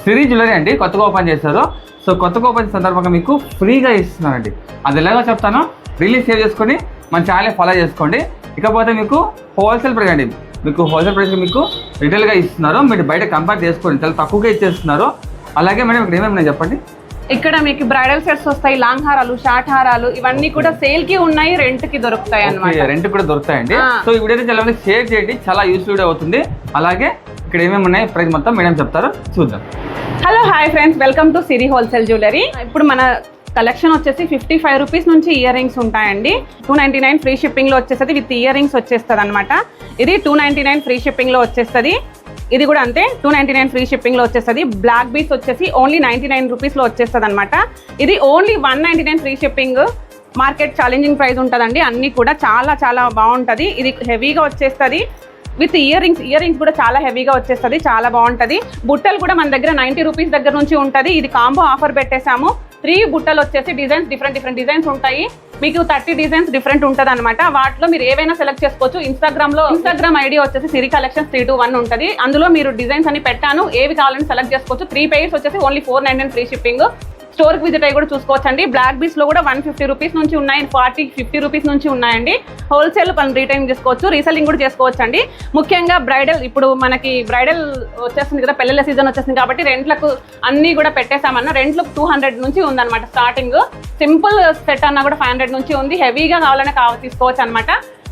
సిరి jewellery అండి, కొత్తగా open చేస్తారు. సో కొత్తగా ఓపెన్ సందర్భంగా మీకు ఫ్రీగా ఇస్తున్నానండి. అది ఎలాగో చెప్తాను, రిలీజ్ సేవ్ చేసుకొని మన ఛానల్ ఫాలో చేసుకోండి. ఇకపోతే మీకు హోల్సేల్ ప్రైస్ అండి, మీకు హోల్సేల్ ప్రైస్ మీకు రిటైల్గా ఇస్తున్నారు. మీరు బయట కంపేర్ చేసుకోండి, చాలా తక్కువగా ఇచ్చేస్తున్నారు. అలాగే మేడం ఇక్కడ ఏమేమి చెప్పండి. ఇక్కడ మీకు బ్రైడల్ సెట్స్ వస్తాయి, లాంగ్ హారాలు, షార్ట్ హారాలు, ఇవన్నీ కూడా సేల్ కి ఉన్నాయి, రెంట్ కి దొరుకుతాయి అన్నమాట. రెంట్ కూడా దొరుకుతాయండి. సో ఈ వీడియో చాలా మంది షేర్ చేయండి, చాలా యూస్ఫుల్ అవుతుంది. అలాగే ఇక్కడ ఏమేమి ఉన్నాయి ప్రైస్ మొత్తం మేడం చెప్తారు, చూద్దాం. Hello hi friends, welcome to Siri wholesale jewellery. ఇప్పుడు మన కలెక్షన్ వచ్చేసి 55 రూపీస్ నుంచి ఇయర్ రింగ్స్ ఉంటాయండి. 299 ఫ్రీ షిప్పింగ్ లో వచ్చేస్తుంది, విత్ ఇయర్ రింగ్స్ వచ్చేస్తుంది అనమాట. ఇది 299 ఫ్రీ షిప్పింగ్ లో వచ్చేస్తుంది. ఇది కూడా అంతే, 299 ఫ్రీ షిప్పింగ్ లో వచ్చేస్తుంది. బ్లాక్ బీస్ వచ్చేసి ఓన్లీ 99 రూపీస్ లో వచ్చేస్తుంది అనమాట. ఇది only 199 free shipping. Market challenging price ఉంటుందండి, అన్ని కూడా చాలా చాలా బాగుంటుంది. ఇది హెవీగా వచ్చేస్తుంది విత్ ఇయర్ రింగ్స్ కూడా చాలా హెవీగా వచ్చేస్తుంది, చాలా బాగుంటుంది. బుట్టలు కూడా మన దగ్గర 90 రూపీస్ దగ్గర నుంచి ఉంటుంది. ఇది కాంబో ఆఫర్ పెట్టేశాము. 3 బుట్టలు వచ్చేసి డిజైన్స్ డిఫరెంట్ డిజైన్స్ ఉంటాయి. మీకు 30 డిజైన్స్ డిఫరెంట్ ఉంటుంది అనమాట. వాటిలో మీరు ఏవైనా సెలెక్ట్ చేసుకోవచ్చు. ఇన్స్టాగ్రామ్ ఐడి వచ్చేసి సిరి కలెక్షన్స్ 321 ఉంటుంది. అందులో మీరు డిజైన్స్ అని పెట్టాను, ఏవి కావాలని సెలెక్ట్ చేసుకోవచ్చు. 3 పెయిర్స్ వచ్చేసి ఓన్లీ 499 ఫ్రీ షిప్పింగ్. స్టోర్కి విజిట్ అయ్యి కూడా చూసుకోవచ్చండి. బ్లాక్ బీస్ లో కూడా 150 రూపీస్ నుంచి ఉన్నాయి, 50 రూపీస్ నుంచి ఉన్నాయండి. హోల్సేల్ మనం రీటైలింగ్ చేసుకోవచ్చు, రీసెల్లింగ్ కూడా చేసుకోవచ్చు అండి. ముఖ్యంగా బ్రైడల్, ఇప్పుడు మనకి బ్రైడల్ వచ్చేస్తుంది కదా, పెళ్ళిళ్ళ సీజన్ వచ్చేస్తుంది కాబట్టి రెంట్లకు అన్ని కూడా పెట్టేసామన్న. రెంట్లకు 200 నుంచి ఉందన్నమాట స్టార్టింగ్. సింపుల్ సెట్ అన్నా కూడా 500 నుంచి ఉంది. హెవీగా కావాలనే తీసుకోవచ్చు అనమాట.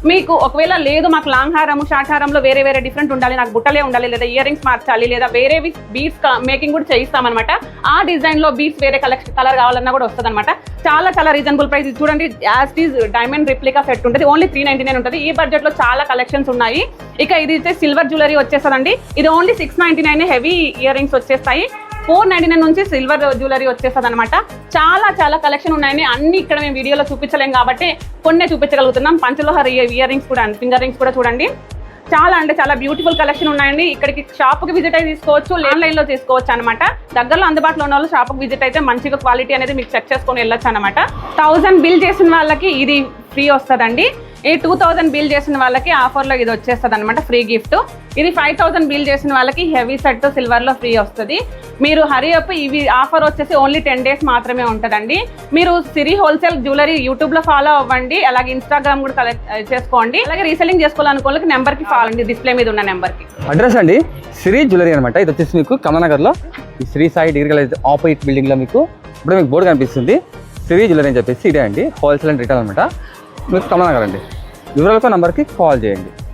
మీకు ఒకవేళ లేదు మాకు లాంగ్ హారము, షార్ట్ హారంలో వేరే డిఫరెంట్ ఉండాలి, నాకు బుట్టలే ఉండాలి, లేదా ఇయర్ రింగ్స్ మార్చాలి, లేదా వేరే బీడ్స్ మేకింగ్ కూడా చేయిస్తామన్నమాట. ఆ డిజైన్ లో బీడ్స్ వేరే కలర్ కావాలన్నా కూడా వస్తుంది అనమాట. చాలా చాలా రీజనబుల్ ప్రైస్. చూడండి, as it is diamond replica set ఉంటుంది, ఓన్లీ 399 ఉంటుంది. ఈ బడ్జెట్ లో చాలా కలెక్షన్స్ ఉన్నాయి. ఇక ఇది సిల్వర్ జ్యువెలరీ వచ్చేస్తుందండి. ఇది ఓన్లీ 699 హెవీ ఇయర్ రింగ్స్ వచ్చేస్తాయి. 499 నుంచి సిల్వర్ జ్యువెలరీ వచ్చేస్తుంది అనమాట. చాలా చాలా కలెక్షన్ ఉన్నాయని అన్ని ఇక్కడ మేము వీడియోలో చూపించలేం కాబట్టి కొన్నే చూపించగలుగుతున్నాం. పంచలోహర్ ఇయర్ రింగ్స్ కూడా, ఫింగర్ రింగ్స్ కూడా చూడండి, చాలా అంటే చాలా బ్యూటిఫుల్ కలెక్షన్ ఉన్నాయండి. ఇక్కడికి షాప్కి విజిట్ అయితే తీసుకోవచ్చు, ఆన్లైన్లో తీసుకోవచ్చు అనమాట. దగ్గరలో అందుబాటులో ఉన్న వాళ్ళు షాప్కి విజిట్ అయితే మంచిగా క్వాలిటీ అనేది మీకు చెక్ చేసుకొని వెళ్ళొచ్చు అనమాట. 1000 బిల్ చేసిన వాళ్ళకి ఇది ఫ్రీ వస్తుందండి. ఈ 2000 బిల్ చేసిన వాళ్ళకి ఆఫర్లో ఇది వచ్చేస్తుంది అనమాట, ఫ్రీ గిఫ్ట్. ఇది 5000 బిల్ చేసిన వాళ్ళకి హెవీ సెట్ సిల్వర్లో ఫ్రీ వస్తుంది. మీరు హరీ అప్, ఇవి ఆఫర్ వచ్చేసి ఓన్లీ 10 డేస్ మాత్రమే ఉంటుందండి. మీరు సిరి హోల్సేల్ జ్యువెలరీ యూట్యూబ్లో ఫాలో అవ్వండి, అలాగే ఇన్స్టాగ్రామ్ కూడా కలెక్ట్ చేసుకోండి. అలాగే రీసెల్లింగ్ చేసుకోవాలనుకోవాలి నెంబర్కి ఫాలో అండి, డిస్ప్లే మీద ఉన్న నెంబర్కి. అడ్రస్ అండి సిరి జ్యువెలరీ అనమాట. ఇది వచ్చేసి మీకు కమలానగర్లో ఈ Shri Sai degree college opposite బిల్డింగ్లో మీకు ఇప్పుడు మీకు బోర్డు కనిపిస్తుంది, సిరి జ్యువెలరీ అని చెప్పేసి. ఇదే అండి హోల్సేల్ అండ్ రిటైల్ అనమాట. మీకు కమలానగర్ అండి. వివరాలకు నంబర్కి కాల్ చేయండి.